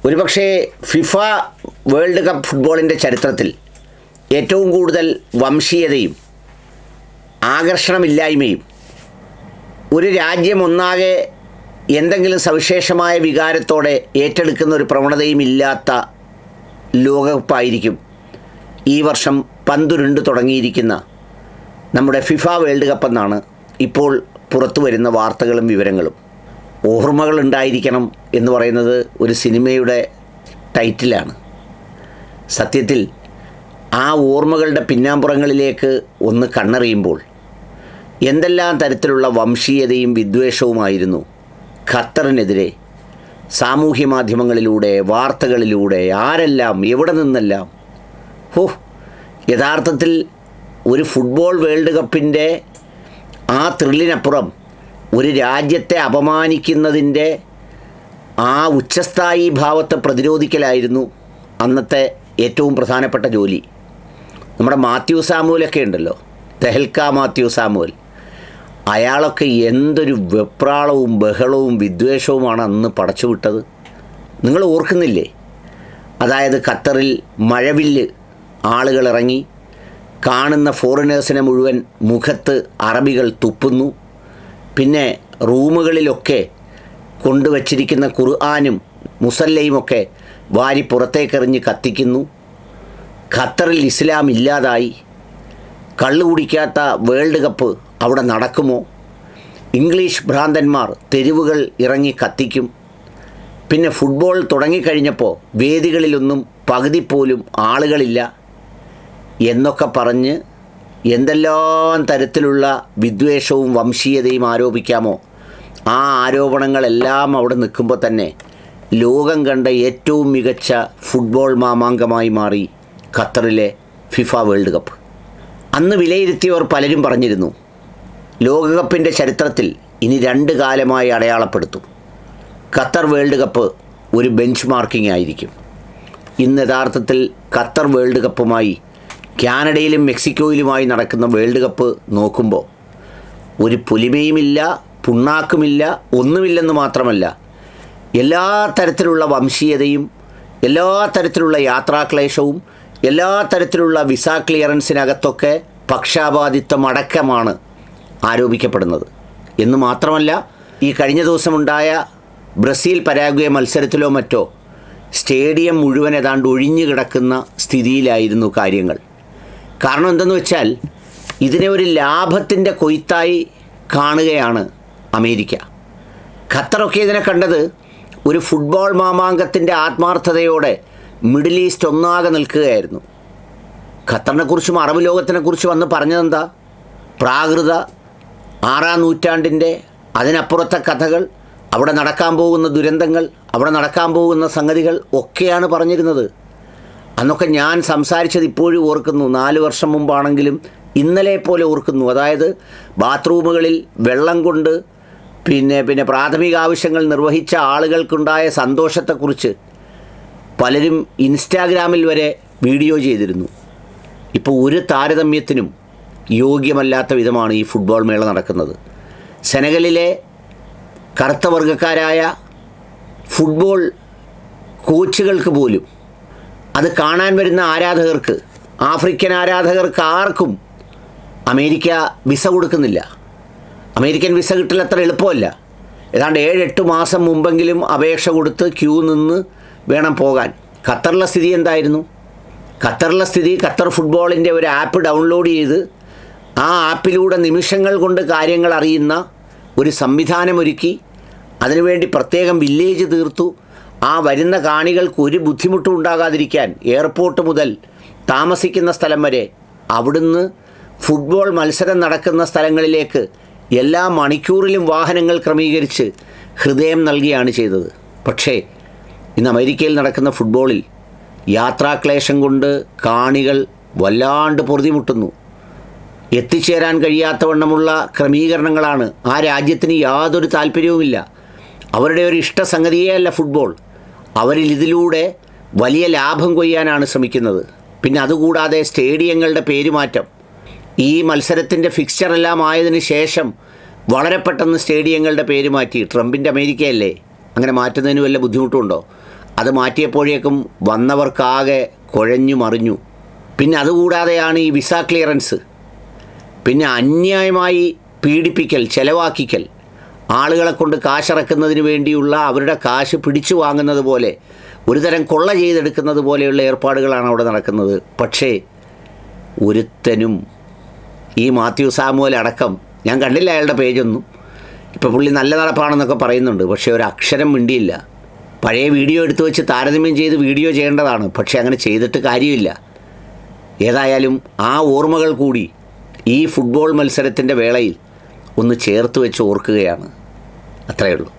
ഒരുപക്ഷേ FIFA world cup ഫുട്ബോളിൻ്റെ ചരിത്രത്തിൽ ഏറ്റവും കൂടുതൽ വംശീയതയും ആകർഷണമില്ലായ്മയും ഒരു രാജ്യം ഒന്നാകെ എന്തെങ്കിലും സവിശേഷമായ വികാരത്തോടെ ഏറ്റെടുക്കുന്ന ഒരു പ്രവണതയും ഇല്ലാത്ത ലോകകപ്പായിരിക്കും ഈ വർഷം പന്തുരുണ്ട് തുടങ്ങിയിരിക്കുന്ന നമ്മുടെ ഫിഫ വേൾഡ് കപ്പ് എന്നാണ് ഇപ്പോൾ പുറത്തു വരുന്ന വാർത്തകളും വിവരങ്ങളും. ഓർമ്മകളുണ്ടായിരിക്കണം എന്ന് പറയുന്നത് ഒരു സിനിമയുടെ ടൈറ്റിലാണ്. സത്യത്തിൽ ആ ഓർമ്മകളുടെ പിന്നാമ്പുറങ്ങളിലേക്ക് ഒന്ന് കണ്ണെറിയുമ്പോൾ എന്തെല്ലാം തരത്തിലുള്ള വംശീയതയും വിദ്വേഷവുമായിരുന്നു ഖത്തറിനെതിരെ സാമൂഹ്യ മാധ്യമങ്ങളിലൂടെ, വാർത്തകളിലൂടെ, ആരെല്ലാം എവിടെ നിന്നെല്ലാം. യഥാർത്ഥത്തിൽ ഒരു ഫുട്ബോൾ വേൾഡ് കപ്പിൻ്റെ ആ ത്രില്ലിനപ്പുറം ഒരു രാജ്യത്തെ അപമാനിക്കുന്നതിൻ്റെ ആ ഉച്ചസ്ഥായി ഭാവത്തെ പ്രതിരോധിക്കലായിരുന്നു അന്നത്തെ ഏറ്റവും പ്രധാനപ്പെട്ട ജോലി. നമ്മുടെ മാത്യു സാമുവലൊക്കെ ഉണ്ടല്ലോ, തെഹൽക്ക മാത്യു സാമുവൽ, അയാളൊക്കെ എന്തൊരു വെപ്രാളവും ബഹളവും വിദ്വേഷവുമാണ് അന്ന് പടച്ചുവിട്ടത്. നിങ്ങൾ ഓർക്കുന്നില്ലേ? അതായത് ഖത്തറിൽ മഴവില്ല് ആളുകൾ ഇറങ്ങി, കാണുന്ന ഫോറിനേഴ്സിനെ മുഴുവൻ മുഖത്ത് അറബികൾ തുപ്പുന്നു. പിന്നെ റൂമുകളിലൊക്കെ കൊണ്ടുവച്ചിരിക്കുന്ന ഖുർആനും മുസല്ലയുമൊക്കെ വാരി പുറത്തേക്കെറിഞ്ഞ് കത്തിക്കുന്നു. ഖത്തറിൽ ഇസ്ലാം ഇല്ലാതായി. കള്ളു കുടിക്കാത്ത വേൾഡ് കപ്പ് അവിടെ നടക്കുമോ? ഇംഗ്ലീഷ് ഭ്രാന്തന്മാർ തെരുവുകൾ ഇറങ്ങി കത്തിക്കും. പിന്നെ ഫുട്ബോൾ തുടങ്ങിക്കഴിഞ്ഞപ്പോൾ വേദികളിലൊന്നും പകുതി പോലും ആളുകളില്ല എന്നൊക്കെ പറഞ്ഞ് എന്തെല്ലാം തരത്തിലുള്ള വിദ്വേഷവും വംശീയതയും ആരോപിക്കാമോ ആ ആരോപണങ്ങളെല്ലാം അവിടെ നിൽക്കുമ്പോൾ തന്നെ ലോകം കണ്ട ഏറ്റവും മികച്ച ഫുട്ബോൾ മാമാങ്കമായി മാറി ഖത്തറിലെ ഫിഫ വേൾഡ് കപ്പ്. അന്ന് വിലയിരുത്തിയവർ പലരും പറഞ്ഞിരുന്നു, ലോകകപ്പിൻ്റെ ചരിത്രത്തിൽ ഇനി 2 കാലമായി അടയാളപ്പെടുത്തും. ഖത്തർ വേൾഡ് കപ്പ് ഒരു ബെഞ്ച് മാർക്കിംഗ് ആയിരിക്കും. ഇന്ന് യഥാർത്ഥത്തിൽ ഖത്തർ വേൾഡ് കപ്പുമായി കാനഡയിലും മെക്സിക്കോയിലുമായി നടക്കുന്ന വേൾഡ് കപ്പ് നോക്കുമ്പോൾ ഒരു പുലിമയുമില്ല, പുണ്ണാക്കുമില്ല, ഒന്നുമില്ലെന്ന് മാത്രമല്ല, എല്ലാ തരത്തിലുള്ള വംശീയതയും, എല്ലാ തരത്തിലുള്ള യാത്രാക്ലേശവും, എല്ലാ തരത്തിലുള്ള വിസ ക്ലിയറൻസിനകത്തൊക്കെ പക്ഷാപാതിത്വം അടക്കമാണ് ആരോപിക്കപ്പെടുന്നത്. എന്ന് മാത്രമല്ല, ഈ കഴിഞ്ഞ ദിവസമുണ്ടായ ബ്രസീൽ പരാഗ്വേ മത്സരത്തിലോ മറ്റോ സ്റ്റേഡിയം മുഴുവൻ ഏതാണ്ട് ഒഴിഞ്ഞു കിടക്കുന്ന സ്ഥിതിയിലായിരുന്നു കാര്യങ്ങൾ. കാരണം എന്തെന്ന് വെച്ചാൽ ഇതിനെ ഒരു ലാഭത്തിൻ്റെ കൊയ്ത്തായി കാണുകയാണ് അമേരിക്ക. ഖത്തറൊക്കെ ഇതിനെ കണ്ടത് ഒരു ഫുട്ബോൾ മാമാങ്കത്തിൻ്റെ ആത്മാർത്ഥതയോടെ മിഡിൽ ഈസ്റ്റ് ഒന്നാകെ നിൽക്കുകയായിരുന്നു. ഖത്തറിനെക്കുറിച്ചും അറബ് ലോകത്തിനെക്കുറിച്ചും അന്ന് പറഞ്ഞതെന്താ? പ്രാകൃത 6-ാം നൂറ്റാണ്ടിൻ്റെ അതിനപ്പുറത്തെ കഥകൾ, അവിടെ നടക്കാൻ പോകുന്ന ദുരന്തങ്ങൾ, അവിടെ നടക്കാൻ പോകുന്ന സംഗതികൾ ഒക്കെയാണ് പറഞ്ഞിരുന്നത്. അന്നൊക്കെ ഞാൻ സംസാരിച്ചത് ഇപ്പോഴും ഓർക്കുന്നു. 4 വർഷം മുമ്പാണെങ്കിലും ഇന്നലെ പോലെ ഓർക്കുന്നു. അതായത് ബാത്റൂമുകളിൽ വെള്ളം കൊണ്ട് പിന്നെ പ്രാഥമിക ആവശ്യങ്ങൾ നിർവഹിച്ച ആളുകൾക്കുണ്ടായ സന്തോഷത്തെക്കുറിച്ച് പലരും ഇൻസ്റ്റാഗ്രാമിൽ വരെ വീഡിയോ ചെയ്തിരുന്നു. ഇപ്പോൾ ഒരു താരതമ്യത്തിനും യോഗ്യമല്ലാത്ത വിധമാണ് ഈ ഫുട്ബോൾ മേള നടക്കുന്നത്. സെനഗലിലെ കറുത്ത വർഗ്ഗക്കാരായ ഫുട്ബോൾ കോച്ചുകൾക്ക് പോലും, അത് കാണാൻ വരുന്ന ആരാധകർക്ക്, ആഫ്രിക്കൻ ആരാധകർക്ക് ആർക്കും അമേരിക്ക വിസ കൊടുക്കുന്നില്ല. അമേരിക്കൻ വിസ കിട്ടൽ അത്ര എളുപ്പമല്ല. ഏതാണ്ട് 7-8 മാസം മുമ്പെങ്കിലും അപേക്ഷ കൊടുത്ത് ക്യൂ നിന്ന് വേണം പോകാൻ. ഖത്തറിലെ സ്ഥിതി എന്തായിരുന്നു? ഖത്തറിലെ സ്ഥിതി, ഖത്തർ ഫുട്ബോളിൻ്റെ ഒരു ആപ്പ് ഡൗൺലോഡ് ചെയ്ത് ആ ആപ്പിലൂടെ നിമിഷങ്ങൾ കൊണ്ട് കാര്യങ്ങൾ അറിയുന്ന ഒരു സംവിധാനമൊരുക്കി, അതിനുവേണ്ടി പ്രത്യേകം വില്ലേജ് തീർത്തു. ആ വരുന്ന കാണികൾക്ക് ഒരു ബുദ്ധിമുട്ടും ഉണ്ടാകാതിരിക്കാൻ എയർപോർട്ട് മുതൽ താമസിക്കുന്ന സ്ഥലം വരെ, അവിടുന്ന് ഫുട്ബോൾ മത്സരം നടക്കുന്ന സ്ഥലങ്ങളിലേക്ക് എല്ലാ മണിക്കൂറിലും വാഹനങ്ങൾ ക്രമീകരിച്ച് ഹൃദയം നൽകിയാണ് ചെയ്തത്. പക്ഷേ ഇന്ന് അമേരിക്കയിൽ നടക്കുന്ന ഫുട്ബോളിൽ യാത്രാക്ലേശം കൊണ്ട് കാണികൾ വല്ലാണ്ട് പൊറുതിമുട്ടുന്നു. എത്തിച്ചേരാൻ കഴിയാത്തവണ്ണമുള്ള ക്രമീകരണങ്ങളാണ്. ആ രാജ്യത്തിന് യാതൊരു താല്പര്യവുമില്ല. അവരുടെ ഒരു ഇഷ്ടസംഗതിയേ അല്ല ഫുട്ബോൾ. അവരിതിലൂടെ വലിയ ലാഭം കൊയ്യാനാണ് ശ്രമിക്കുന്നത്. പിന്നെ അതുകൂടാതെ സ്റ്റേഡിയങ്ങളുടെ പേരുമാറ്റം. ഈ മത്സരത്തിൻ്റെ ഫിക്സ്ചറെല്ലാം ആയതിനു ശേഷം വളരെ പെട്ടെന്ന് സ്റ്റേഡിയങ്ങളുടെ പേര് മാറ്റി. ട്രംപിൻ്റെ അമേരിക്കയല്ലേ, അങ്ങനെ മാറ്റുന്നതിന് വല്ല ബുദ്ധിമുട്ടുണ്ടോ? അത് മാറ്റിയപ്പോഴേക്കും വന്നവർക്കാകെ കുഴഞ്ഞു മറിഞ്ഞു. പിന്നെ അതുകൂടാതെയാണ് ഈ വിസ ക്ലിയറൻസ്, പിന്നെ അന്യായമായി പീഡിപ്പിക്കൽ, ചെലവാക്കിക്കൽ, ആളുകളെ കൊണ്ട് കാശിറക്കുന്നതിന് വേണ്ടിയുള്ള അവരുടെ കാശ് പിടിച്ചു വാങ്ങുന്നത് പോലെ, ഒരു തരം കൊള്ള ചെയ്തെടുക്കുന്നത് പോലെയുള്ള ഏർപ്പാടുകളാണ് അവിടെ നടക്കുന്നത്. പക്ഷേ ഒരുത്തനും, ഈ മാത്യു സാമുവൽ അടക്കം, ഞാൻ കണ്ടില്ല അയാളുടെ പേജൊന്നും, ഇപ്പോൾ പുള്ളി നല്ല നടപ്പാണെന്നൊക്കെ പറയുന്നുണ്ട്, പക്ഷേ ഒരു അക്ഷരം മിണ്ടിയില്ല. പഴയ വീഡിയോ എടുത്തു വെച്ച് താരതമ്യം ചെയ്ത് വീഡിയോ ചെയ്യേണ്ടതാണ്, പക്ഷേ അങ്ങനെ ചെയ്തിട്ട് കാര്യമില്ല. ഏതായാലും ആ ഓർമ്മകൾ കൂടി ഈ ഫുട്ബോൾ മത്സരത്തിൻ്റെ വേളയിൽ ഒന്ന് ചേർത്ത് വെച്ച് ഓർക്കുകയാണ്. അത്രയേ ഉള്ളൂ.